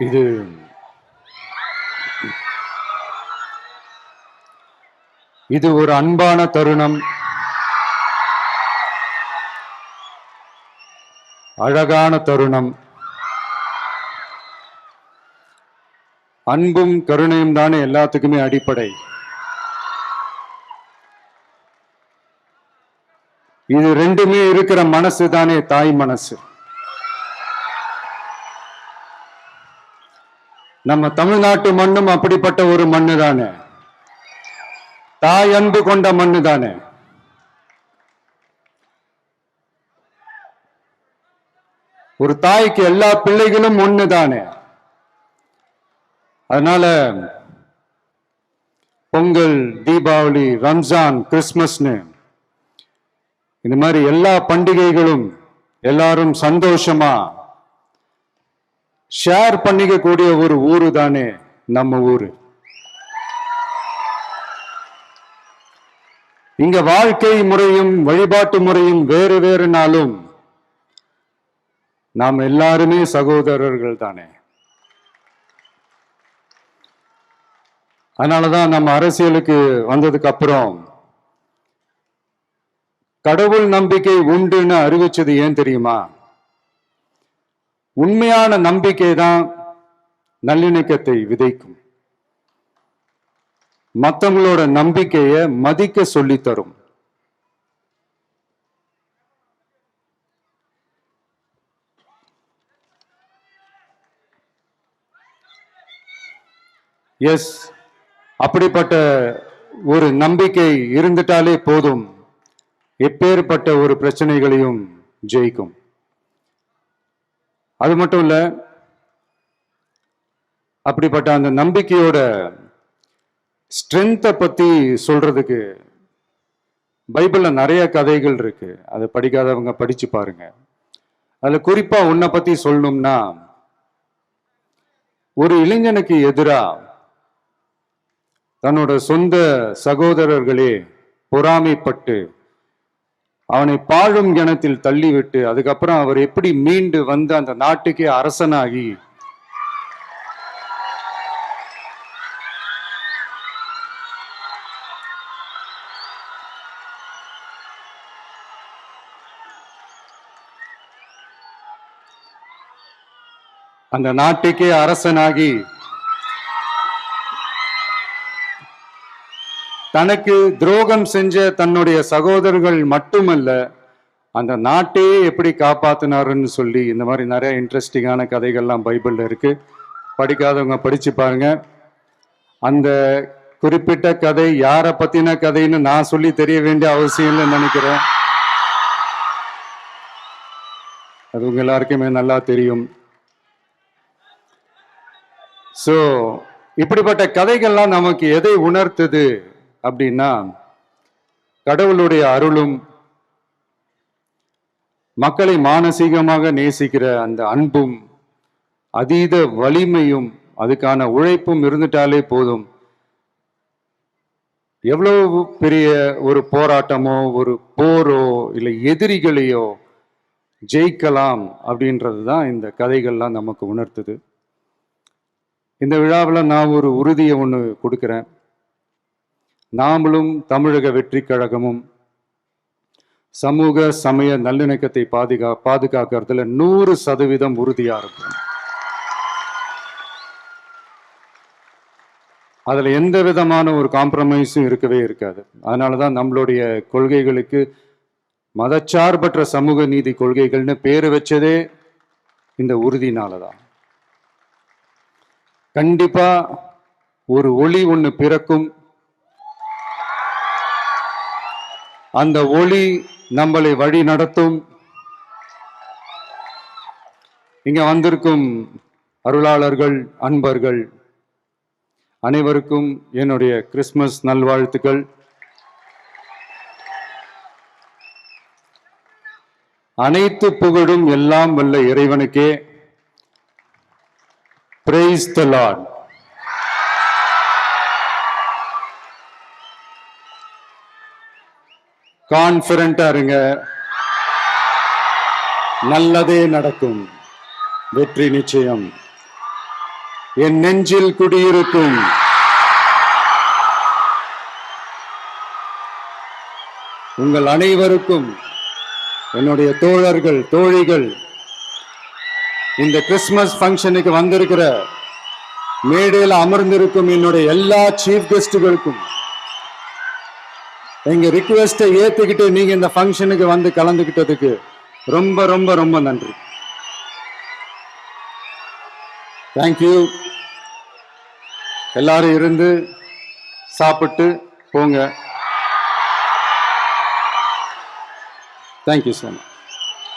இது இது ஒரு அன்பான தருணம், அழகான தருணம். அன்பும் கருணையும் தானே எல்லாத்துக்குமே அடிப்படை. இது ரெண்டுமே இருக்கிற மனசு தானே தாய் மனசு. நம்ம தமிழ்நாட்டு மண்ணும் அப்படிப்பட்ட ஒரு மண்ணு தானே, தாய் அன்பு கொண்ட மண்ணு தானே. ஒரு தாய்க்கு எல்லா பிள்ளைகளும் ஒண்ணு தானே. அதனால பொங்கல், தீபாவளி, ரம்ஜான், கிறிஸ்துமஸ்னு இந்த மாதிரி எல்லா பண்டிகைகளும் எல்லாரும் சந்தோஷமா ஷேர் பண்ணிக்க கூடிய ஒரு ஊரு தானே நம்ம ஊரு. இங்க வாழ்க்கை முறையும் வழிபாட்டு முறையும் வேறு வேறுனாலும் நாம் எல்லாருமே சகோதரர்கள் தானே. அதனாலதான் நம்ம அரசியலுக்கு வந்ததுக்கு அப்புறம் கடவுள் நம்பிக்கை உண்டுன்னு அறிவிச்சது ஏன் தெரியுமா? உண்மையான நம்பிக்கை தான் நல்லிணக்கத்தை விதைக்கும், மற்றவங்களோட நம்பிக்கையை மதிக்க சொல்லி தரும். எஸ், அப்படிப்பட்ட ஒரு நம்பிக்கை இருந்துட்டாலே போதும், எப்பேற்பட்ட ஒரு பிரச்சனைகளையும் ஜெயிக்கும். அது மட்டும் இல்ல, அப்படிப்பட்ட அந்த நம்பிக்கையோட ஸ்ட்ரென்த்தை பத்தி சொல்றதுக்கு பைபிள்ல நிறைய கதைகள் இருக்கு. அதை படிக்காதவங்க படிச்சு பாருங்க. அதுல குறிப்பா உன்னை பத்தி சொல்லணும்னா, ஒரு இளைஞனுக்கு எதிரா தன்னோட சொந்த சகோதரர்களே பொறாமைப்பட்டு அவனை பாழும் கிணத்தில் தள்ளிவிட்டு அதுக்கப்புறம் அவர் எப்படி மீண்டு வந்து அந்த நாட்டுக்கே அரசனாகி அந்த நாட்டுக்கே அரசனாகி தனக்கு துரோகம் செஞ்ச தன்னுடைய சகோதரர்கள் மட்டுமல்ல, அந்த நாட்டையே எப்படி காப்பாத்தினாருன்னு சொல்லி இந்த மாதிரி நிறைய இன்ட்ரெஸ்டிங்கான கதைகள்லாம் பைபிள்ல இருக்கு. படிக்காதவங்க படிச்சு பாருங்க. அந்த குறிப்பிட்ட கதை யாரை பத்தின கதைன்னு நான் சொல்லி தெரிய வேண்டிய அவசியம் இல்லைன்னு நினைக்கிறேன். அது உங்க எல்லாருக்குமே நல்லா தெரியும். சோ இப்படிப்பட்ட கதைகள்லாம் நமக்கு எதை உணர்த்துது அப்படின்னா, கடவுளுடைய அருளும் மக்களை மானசீகமாக நேசிக்கிற அந்த அன்பும் அதீத வலிமையும் அதுக்கான உழைப்பும் இருந்துட்டாலே போதும், எவ்வளவு பெரிய ஒரு போராட்டமோ ஒரு போரோ இல்லை எதிரிகளையோ ஜெயிக்கலாம் அப்படின்றது தான் இந்த கதைகள்லாம் நமக்கு உணர்த்துது. இந்த விழாவில் நான் ஒரு உறுதியை ஒன்று கொடுக்கிறேன். நாமளும் தமிழக வெற்றி கழகமும் சமூக சமய நல்லிணக்கத்தை பாதுகாக்கிறதுல 100% உறுதியா இருக்கும். அதுல எந்த விதமான ஒரு காம்ப்ரமைஸும் இருக்கவே இருக்காது. அதனாலதான் நம்மளுடைய கொள்கைகளுக்கு மதச்சார்பற்ற சமூக நீதி கொள்கைகள்னு பேரு வச்சதே இந்த உறுதினாலதான். கண்டிப்பா ஒரு ஒளி ஒண்ணு பிறக்கும். அந்த ஒளி நம்மளை வழி நடத்தும். இங்க வந்திருக்கும் அருளாளர்கள், அன்பர்கள் அனைவருக்கும் என்னுடைய கிறிஸ்துமஸ் நல்வாழ்த்துக்கள். அனைத்து புகழும் எல்லாம் வல்ல இறைவனுக்கே. Praise the Lord. கான்ஃபிடண்டா இருங்க, நல்லதே நடக்கும், வெற்றி நிச்சயம். என் நெஞ்சில் குடியிருக்கும். உங்கள் அனைவருக்கும், என்னுடைய தோழர்கள், தோழிகள், இந்த கிறிஸ்துமஸ் ஃபங்க்ஷனுக்கு வந்திருக்கிற மேடையில் அமர்ந்திருக்கும் என்னுடைய எல்லா சீஃப் கெஸ்டுகளுக்கும் எங்க ரிக்வெஸ்டை ஏத்துக்கிட்டு நீங்க இந்த ஃபங்க்ஷனுக்கு வந்து கலந்துக்கிட்டதுக்கு ரொம்ப ரொம்ப ரொம்ப நன்றி. தேங்க்யூ. எல்லாரும் இருந்து சாப்பிட்டு போங்க. Thank you so much.